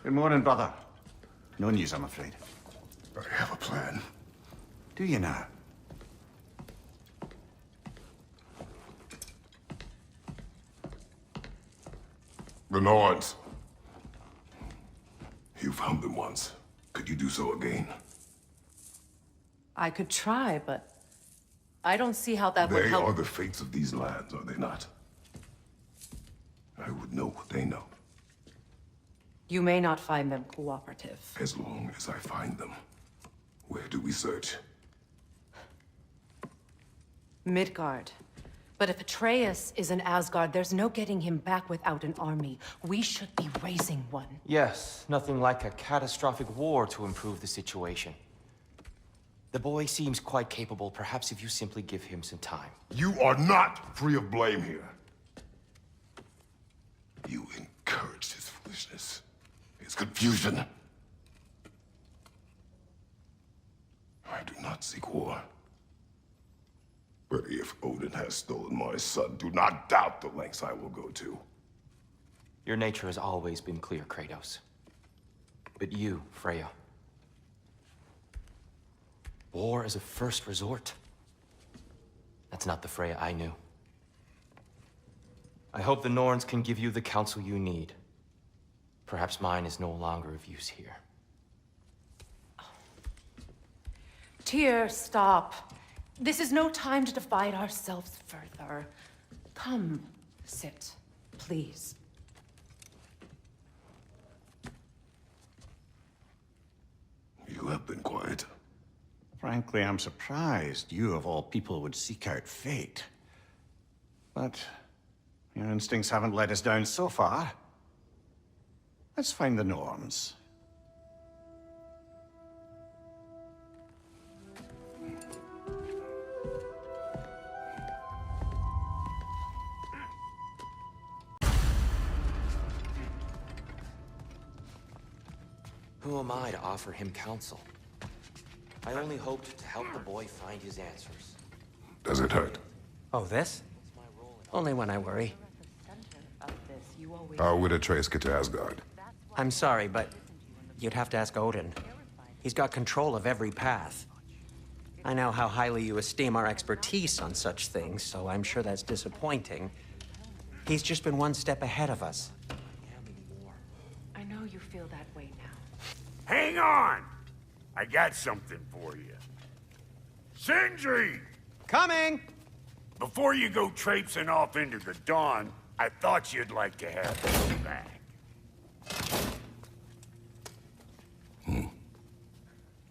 Good morning, brother. No news, I'm afraid. I have a plan. Do you now? The Norns. You found them once. Could you do so again? I could try, but I don't see how that would They help. are the fates of these lands, are they not? I would know what they know, You may not find them cooperative. as long as I find them. Where do we search? Midgard. But if Atreus is in Asgard, there's no getting him back without an army. We should be raising one. Yes, nothing like a catastrophic war to improve the situation. The boy seems quite capable. Perhaps if you simply give him some time. You are not free of blame here. You encouraged his foolishness, his confusion. I do not seek war. But if Odin has stolen my son, do not doubt the lengths I will go to. Your nature has always been clear, Kratos. But you, Freya. War as a first resort. That's not the Freya I knew. I hope the Norns can give you the counsel you need. Perhaps mine is no longer of use here. Tyr, stop. This is no time to divide ourselves further. Come, sit, please. You have been quiet. Frankly, I'm surprised you, of all people, would seek out fate. But your instincts haven't let us down so far. Let's find the Norns. Who am I to offer him counsel? I only hoped to help the boy find his answers. Does it hurt? Oh, this? Only when I worry. How would Atreus get to Asgard? I'm sorry, but you'd have to ask Odin. He's got control of every path. I know how highly you esteem our expertise on such things, so I'm sure that's disappointing. He's just been one step ahead of us. I know you feel that way now. Hang on! I got something for you. Sindri! Coming! Before you go traipsing off into the dawn, I thought you'd like to have this back.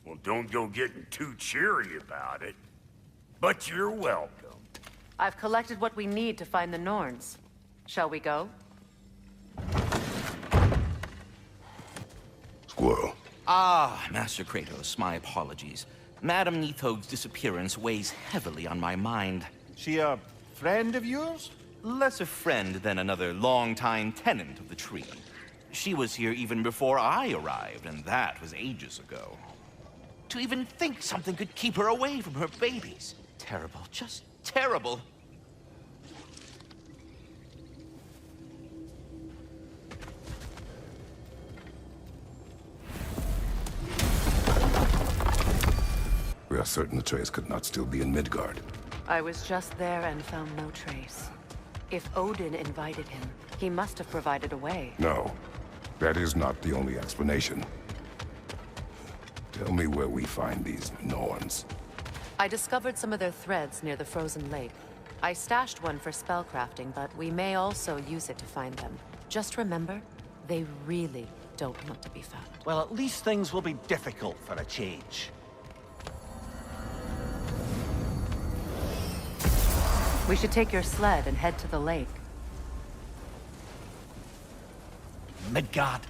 Well, don't go getting too cheery about it. But you're welcome. I've collected what we need to find the Norns. Shall we go? Squirrel. Ah, Master Kratos, my apologies. Madame Nithog's disappearance weighs heavily on my mind. She a friend of yours? Less a friend than another long-time tenant of the tree. She was here even before I arrived, and that was ages ago. To even think something could keep her away from her babies. Terrible, just terrible. We are certain Atreus could not still be in Midgard. I was just there and found no trace. If Odin invited him, he must have provided a way. No, that is not the only explanation. Tell me where we find these Norns. I discovered some of their threads near the frozen lake. I stashed one for spellcrafting, but we may also use it to find them. Just remember, they really don't want to be found. Well, at least things will be difficult for a change. We should take your sled and head to the lake. Midgard.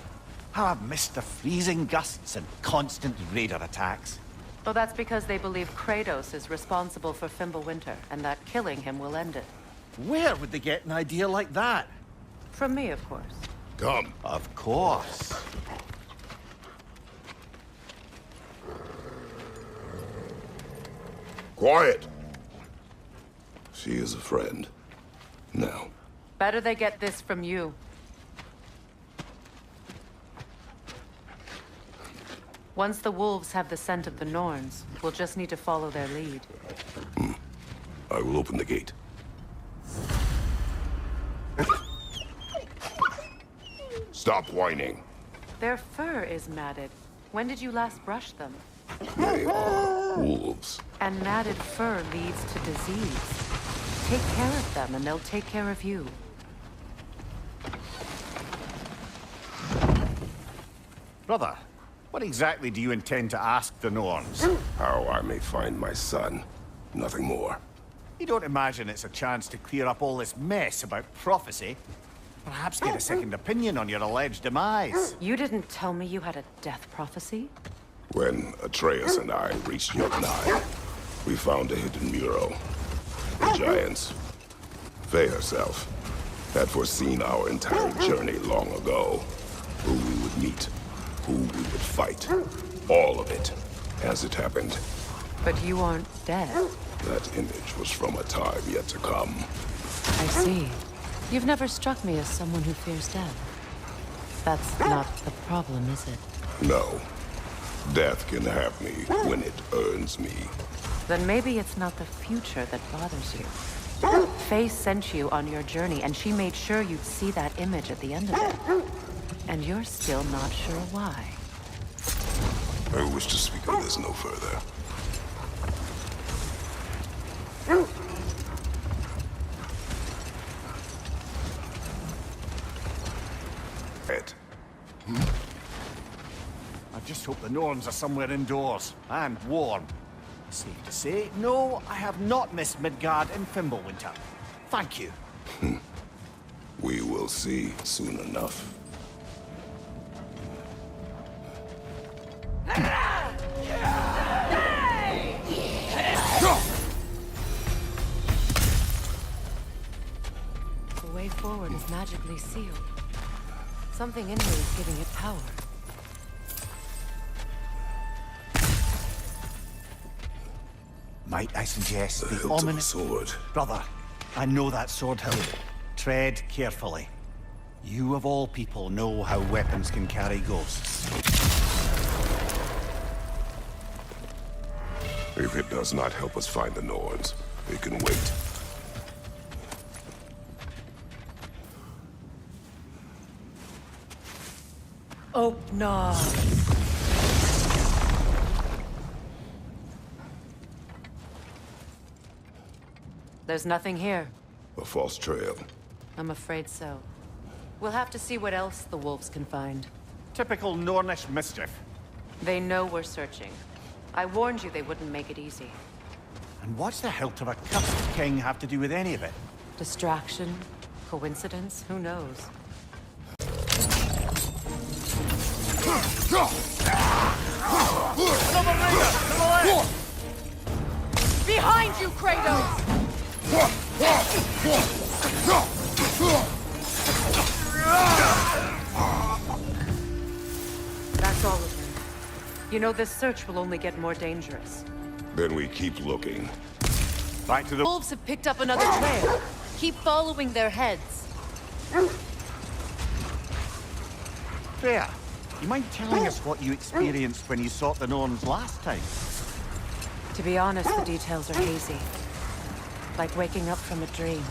How I've missed the freezing gusts and constant raider attacks. Well, that's because they believe Kratos is responsible for Fimbulwinter, and that killing him will end it. Where would they get an idea like that? From me, of course. Come. Of course. Quiet! She is a friend. Now. Better they get this from you. Once the wolves have the scent of the Norns, we'll just need to follow their lead. I will open the gate. Stop whining. Their fur is matted. When did you last brush them? They are wolves. And matted fur leads to disease. Take care of them, and they'll take care of you. Brother, what exactly do you intend to ask the Norns? How I may find my son. Nothing more. You don't imagine it's a chance to clear up all this mess about prophecy? Perhaps get a second opinion on your alleged demise? You didn't tell me you had a death prophecy? When Atreus and I reached Jotunheim, we found a hidden mural. The giants, Faye herself, had foreseen our entire journey long ago. Who we would meet, who we would fight. All of it, as it happened. But you aren't dead. That image was from a time yet to come. I see. You've never struck me as someone who fears death. That's not the problem, is it? No. Death can have me when it earns me. Then maybe it's not the future that bothers you. Faye sent you on your journey, and she made sure you'd see that image at the end of it. And you're still not sure why. I wish to speak of this no further. Ed. I just hope the Norns are somewhere indoors, and warm. Safe to say, no, I have not missed Midgard in Fimbulwinter. Thank you. We will see soon enough. The way forward is magically sealed. Something in me is giving it power. Might I suggest The the hilt of a ominous... sword. Brother, I know that sword hilt. Tread carefully. You of all people know how weapons can carry ghosts. If it does not help us find the Norns, it can wait. Open. There's nothing here. A false trail. I'm afraid so. We'll have to see what else the wolves can find. Typical Nornish mischief. They know we're searching. I warned you they wouldn't make it easy. And what's the hilt of a cursed king have to do with any of it? Distraction? Coincidence? Who knows? Behind you, Kratos! That's all of them. You know, this search will only get more dangerous. Then we keep looking. Back to the... Wolves have picked up another trail. Keep following their heads. Freya, you mind telling us what you experienced when you sought the Norns last time? To be honest, the details are hazy. Like waking up from a dream.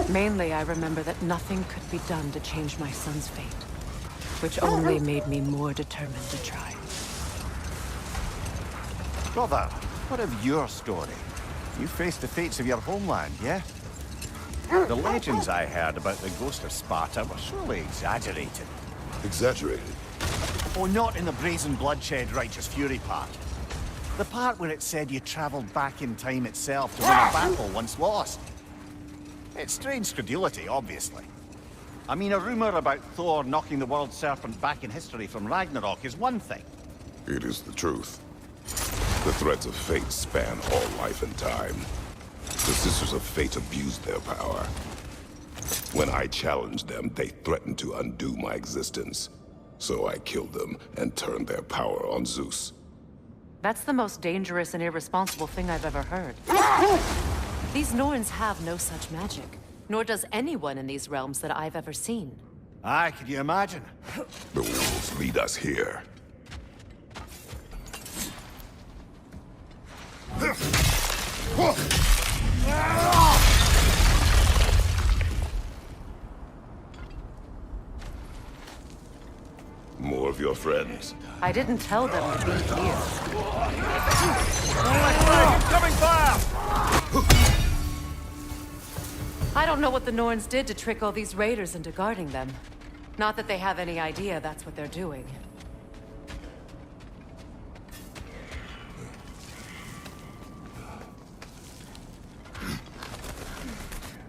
Mainly, I remember that nothing could be done to change my son's fate. Which only made me more determined to try. Brother, what of your story? You faced the fates of your homeland, yeah? The legends I heard about the ghost of Sparta were surely exaggerated. Exaggerated. Oh, not in the brazen bloodshed righteous fury part. The part where it said you traveled back in time itself to win a battle once lost. It's strange credulity, obviously. I mean, a rumor about Thor knocking the world serpent back in history from Ragnarok is one thing. It is the truth. The threads of fate span all life and time. The Sisters of Fate abused their power. When I challenged them, they threatened to undo my existence. So I killed them and turned their power on Zeus. That's the most dangerous and irresponsible thing I've ever heard. These Norns have no such magic. Nor does anyone in these realms that I've ever seen. Aye, could you imagine? The wolves lead us here. More of your friends. I didn't tell them to be here. Coming fire! I don't know what the Norns did to trick all these raiders into guarding them. Not that they have any idea that's what they're doing.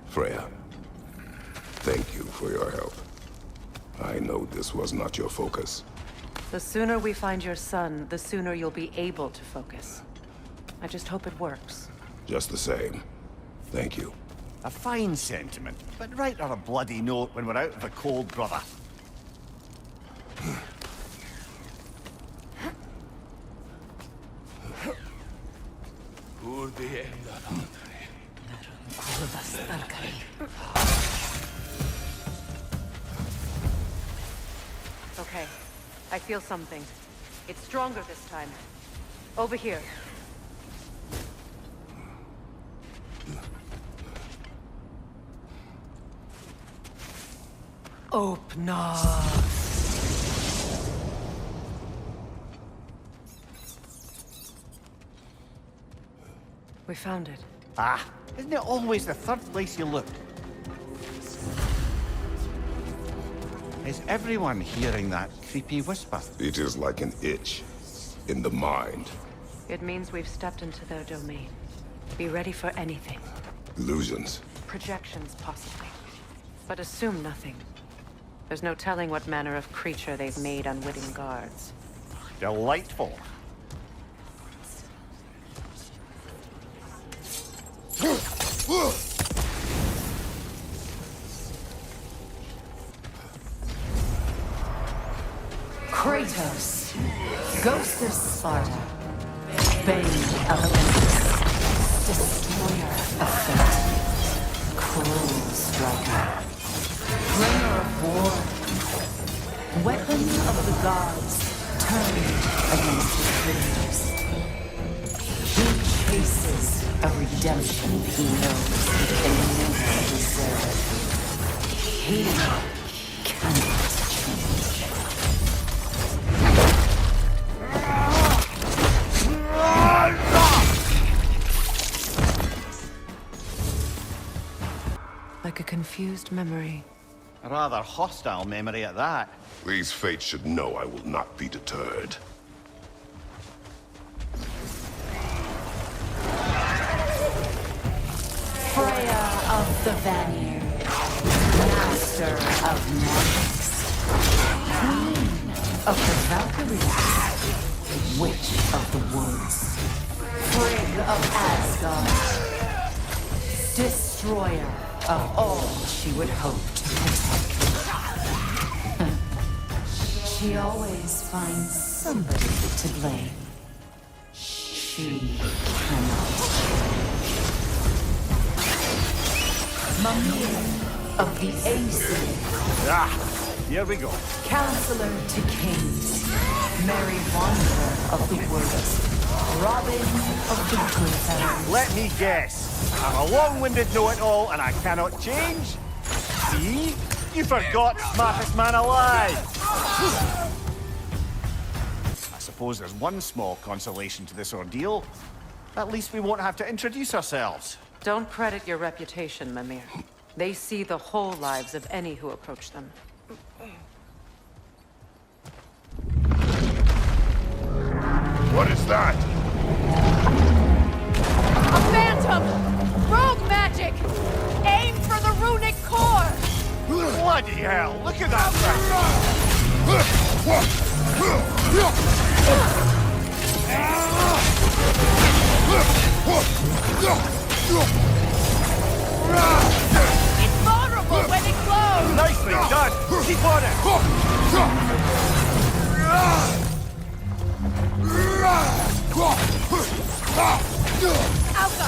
Freya, thank you for your help. I know this was not your focus. The sooner we find your son, the sooner you'll be able to focus. I just hope it works. Just the same, thank you. A fine sentiment, but write her a bloody note when we're out of the cold, brother. Okay, I feel something. It's stronger this time. Over here. Opna. We found it. Ah, isn't it always the third place you look? Is everyone hearing that creepy whisper? It is like an itch in the mind. It means we've stepped into their domain. Be ready for anything. Illusions. Projections, possibly. But assume nothing. There's no telling what manner of creature they've made unwitting guards. Delightful. Kratos, Ghost of Sparta, Bane of Olympus, Destroyer of Fate, Cruel Striker, Bringer of War, Weapon of the Gods, turned against his creators. He chases a redemption he knows he can never deserve. He cannot change. Like a confused memory. A rather hostile memory at that. These fates should know I will not be deterred. Freya of the Vanir, Master of Magics, Queen of the Valkyries, Witch of the Woods, Frigg of Asgard, Destroyer of all she would hope to protect. She always finds somebody to blame. She cannot. Mummy of the Aesir, Ah, here we go. Counselor to Kings, Merry Wanderer of the Woods, Robin of the Good Fellows. Let me guess. I'm a long-winded know-it-all and I cannot change? See? You forgot smartest man alive! I suppose there's one small consolation to this ordeal. At least we won't have to introduce ourselves. Don't credit your reputation, Mimir. They see the whole lives of any who approach them. What is that? A phantom! Rogue magic! Aim for the runic core! Bloody hell, look at that thing! It's vulnerable when it glows! Nicely done! Keep on it!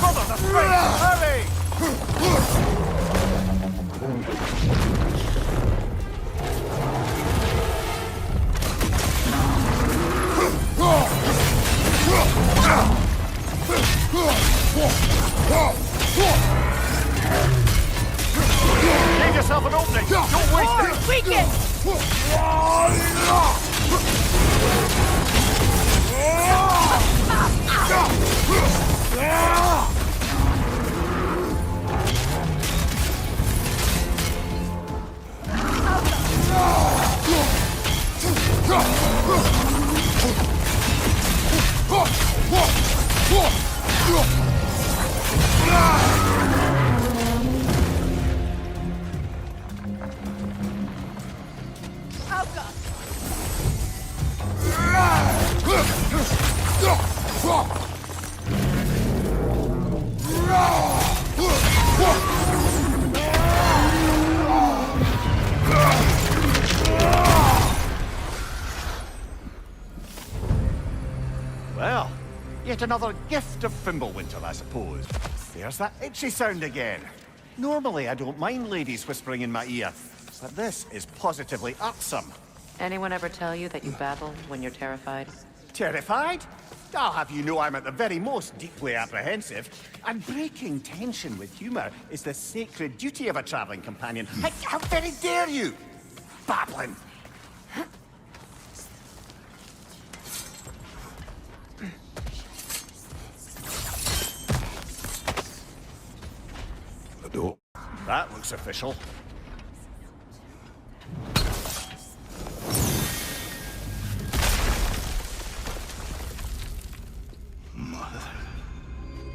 Brother, the friend! Hurry! Well, yet another gift of Fimbulwinter, I suppose. There's that itchy sound again. Normally, I don't mind ladies whispering in my ear, but this is positively irksome. Anyone ever tell you that you battle when you're terrified? Terrified? I'll have you know I'm at the very most deeply apprehensive. And breaking tension with humor is the sacred duty of a traveling companion. How very dare you! Babbling! The door. That looks official.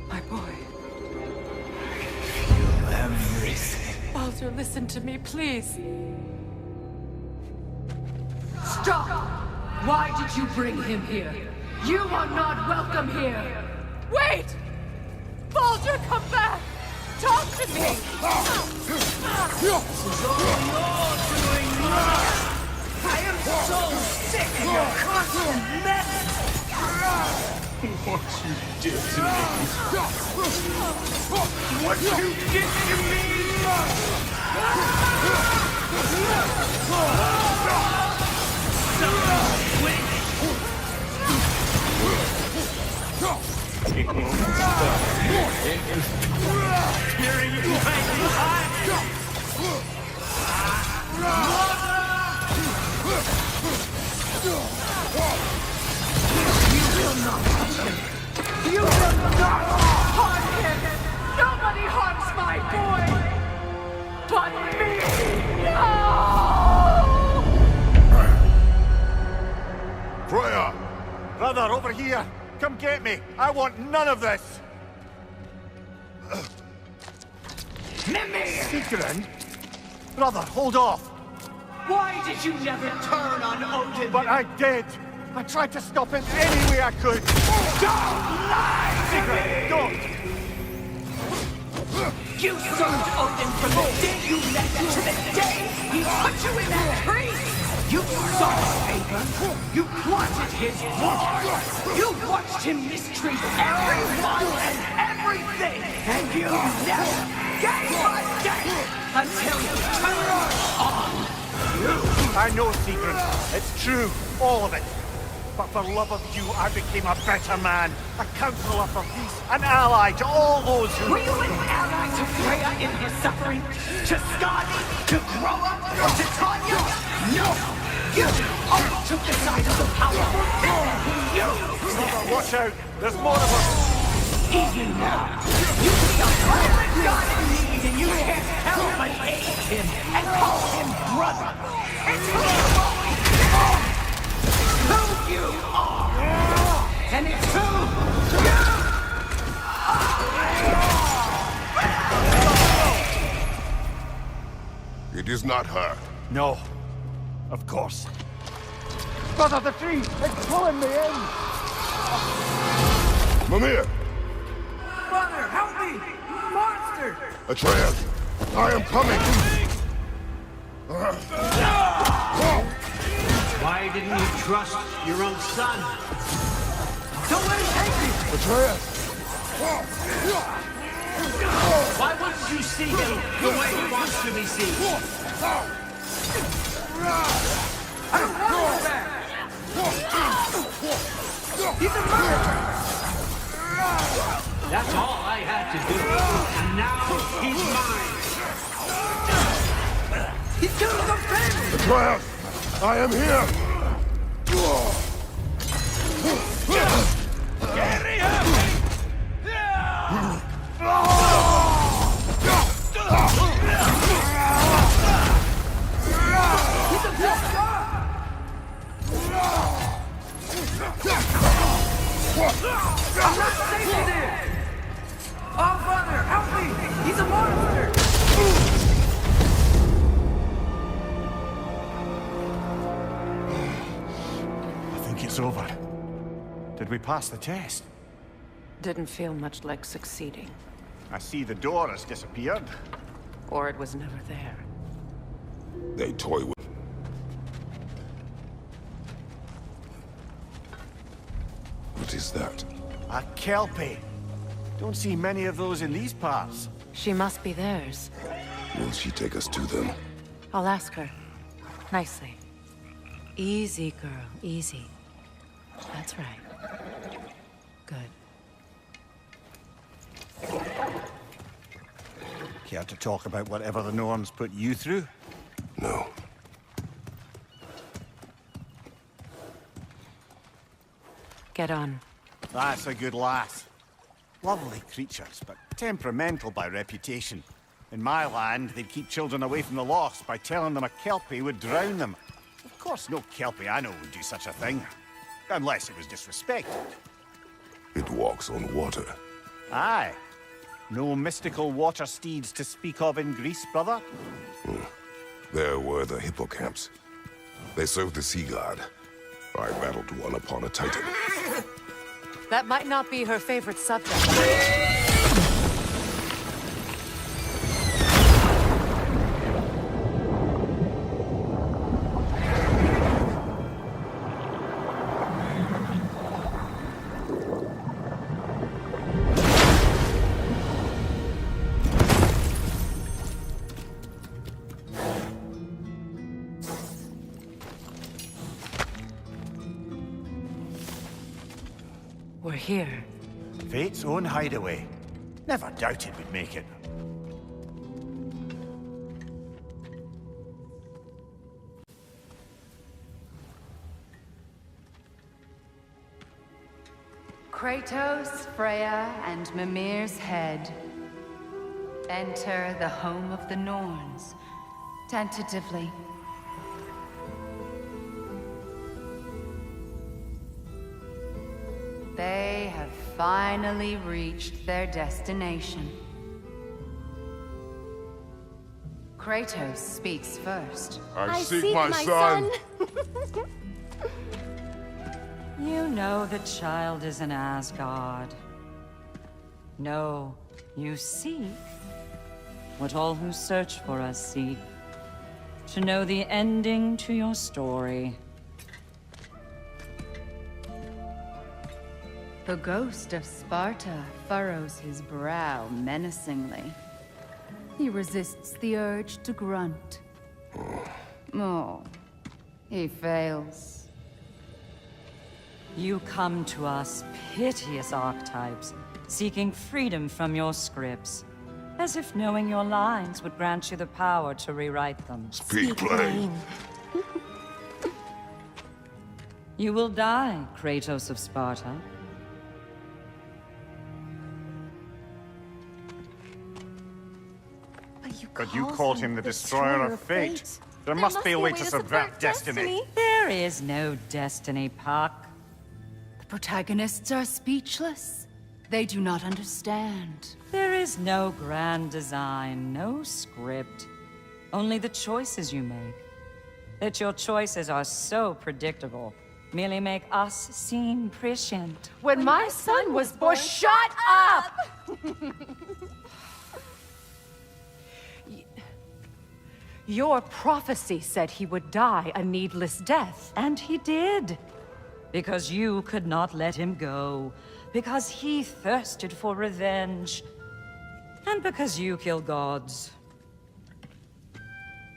My boy. Everything. Baldur, listen to me, please. Stop! Why did you bring him here? You are not welcome here! Wait! Baldur, come back! Talk to me! This is all your doing, Mother! I am so sick of your constant mess! What you did to me! What you did to me! Tearing you You will not harm him! Nobody harms my boy! But me! No! Freya! Brother, over here! Come get me! I want none of this! Mimir! Sigrun? Brother, hold off! Why did you never turn on Odin? But I did! I tried to stop him any way I could! Don't lie to me! Don't! You served Odin from the day you left to the day he put you in that tree! You saw his favor! You wanted his war! You watched him mistreat everyone and everything! And you never gave a damn until you turned on you! I know, Sigrun. It's true. All of it. But for love of you, I became a better man. A counselor for peace. An ally to all those who... Were you an ally to Freya in his suffering? To Skadi? To Groa? Or to Tanya? No! You always took the side of the powerful and he used them! Watch out! There's more of us! Even now, you see a violent god in need and you can't help but aid him and call him brother! It's who you've always been! Who you are! And it's who you are! It is not her. No. Of course. Brother, the tree! It's pulling me in! Mimir! Brother, help me! Monster! Atreus! I am coming! Why didn't you trust your own son? Don't let him take me! Atreus! Why wouldn't you see him the way he wants to be seen? I don't want him back! He's a murderer! That's all I had to do. And now he's mine. He's killing the family! Atreus! I am here! Carry him! I'm not safe in there! Oh, brother, help me! He's a monster! I think it's over. Did we pass the test? Didn't feel much like succeeding. I see the door has disappeared. Or it was never there. They toy with... What is that? A Kelpie. Don't see many of those in these parts. She must be theirs. Will she take us to them? I'll ask her. Nicely. Easy, girl. Easy. That's right. Good. Care to talk about whatever the Norns put you through? No. Get on. That's a good lass. Lovely creatures, but temperamental by reputation. In my land, they'd keep children away from the lost by telling them a Kelpie would drown them. Of course, no Kelpie I know would do such a thing. Unless it was disrespected. It walks on water. Aye. No mystical water steeds to speak of in Greece, brother? There were the hippocamps. They served the sea god. I battled one upon a titan. That might not be her favorite subject. We're here. Fate's own hideaway. Never doubted we'd make it. Kratos, Freya, and Mimir's head. Enter the home of the Norns, tentatively. They have finally reached their destination. Kratos speaks first. I seek my son! You know the child is in Asgard. No, you seek what all who search for us seek. To know the ending to your story. The ghost of Sparta furrows his brow menacingly. He resists the urge to grunt. Oh, he fails. You come to us, piteous archetypes, seeking freedom from your scripts. As if knowing your lines would grant you the power to rewrite them. Speak plain. You will die, Kratos of Sparta. But you called him the Destroyer of Fate. There must be a way to subvert destiny. There is no destiny, Puck. The protagonists are speechless. They do not understand. There is no grand design, no script. Only the choices you make. That your choices are so predictable, merely make us seem prescient. When my son was born, shut up! Your prophecy said he would die a needless death. And he did. Because you could not let him go. Because he thirsted for revenge. And because you kill gods.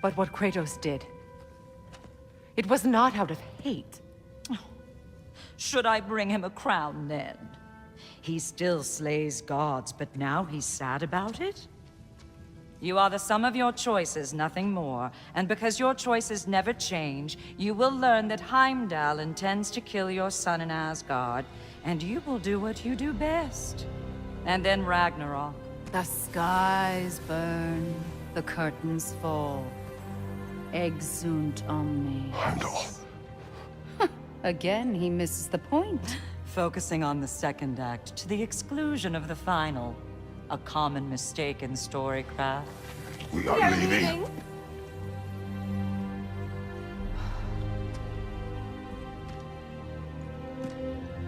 But what Kratos did, it was not out of hate. Should I bring him a crown then? He still slays gods, but now he's sad about it? You are the sum of your choices, nothing more. And because your choices never change, you will learn that Heimdall intends to kill your son in Asgard, and you will do what you do best. And then Ragnarok. The skies burn, the curtains fall. Exunt omnes. Heimdall. Again, he misses the point. Focusing on the second act to the exclusion of the final. A common mistake in storycraft. We are leaving.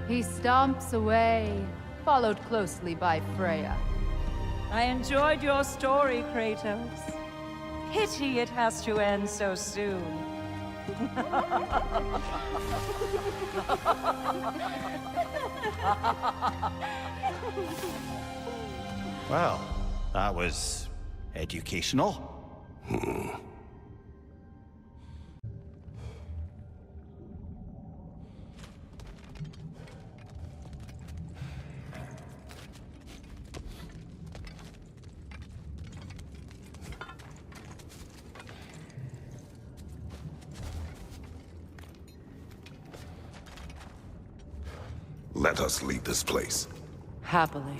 He stomps away, followed closely by Freya. I enjoyed your story, Kratos. Pity it has to end so soon. Well, that was educational. Let us leave this place. Happily.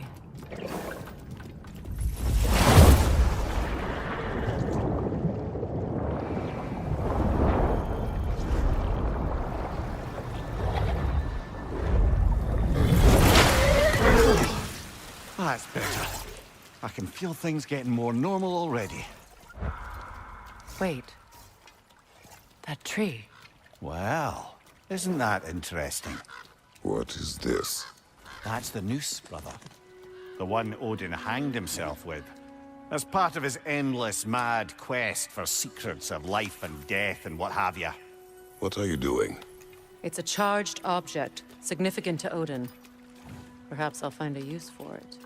That's better. I can feel things getting more normal already. Wait. That tree. Well, isn't that interesting? What is this? That's the noose, brother. The one Odin hanged himself with. As part of his endless, mad quest for secrets of life and death and what have you. What are you doing? It's a charged object, significant to Odin. Perhaps I'll find a use for it.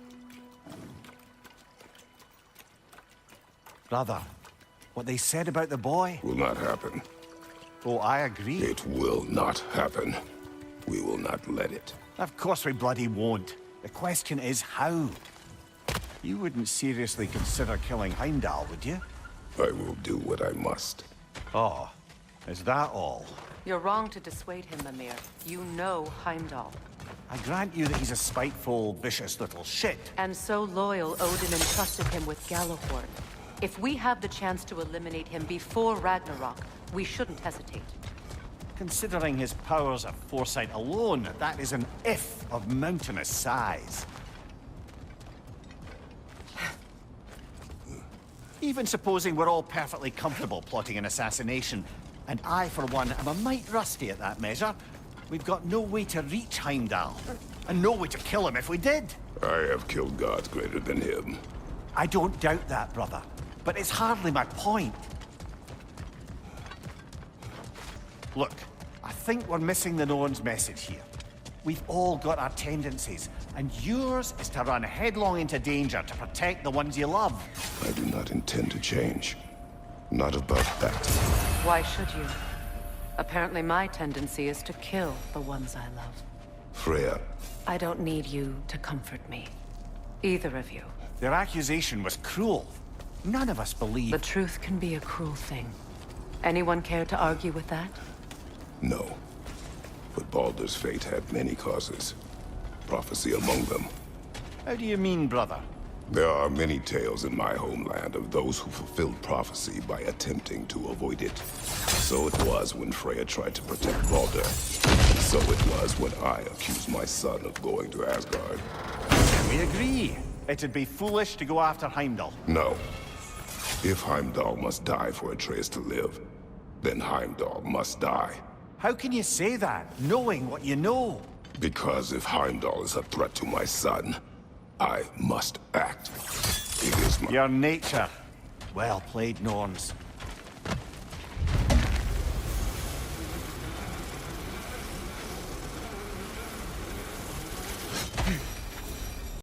Brother, what they said about the boy? Will not happen. Oh, I agree. It will not happen. We will not let it. Of course we bloody won't. The question is how? You wouldn't seriously consider killing Heimdall, would you? I will do what I must. Oh, is that all? You're wrong to dissuade him, Mimir. You know Heimdall. I grant you that he's a spiteful, vicious little shit. And so loyal, Odin entrusted him with Gjallarhorn. If we have the chance to eliminate him before Ragnarok, we shouldn't hesitate. Considering his powers of foresight alone, that is an if of mountainous size. Even supposing we're all perfectly comfortable plotting an assassination, and I, for one, am a mite rusty at that measure, we've got no way to reach Heimdall, and no way to kill him if we did. I have killed gods greater than him. I don't doubt that, brother, but it's hardly my point. Look, I think we're missing the Norn's message here. We've all got our tendencies, and yours is to run headlong into danger to protect the ones you love. I do not intend to change. Not about that. Why should you? Apparently my tendency is to kill the ones I love. Freya. I don't need you to comfort me. Either of you. Their accusation was cruel. None of us believe. The truth can be a cruel thing. Anyone care to argue with that? No. But Baldur's fate had many causes. Prophecy among them. How do you mean, brother? There are many tales in my homeland of those who fulfilled prophecy by attempting to avoid it. So it was when Freya tried to protect Baldur. So it was when I accused my son of going to Asgard. We agree. It'd be foolish to go after Heimdall. No. If Heimdall must die for Atreus to live, then Heimdall must die. How can you say that, knowing what you know? Because if Heimdall is a threat to my son, I must act. It is my... Your nature. Well played, Norns.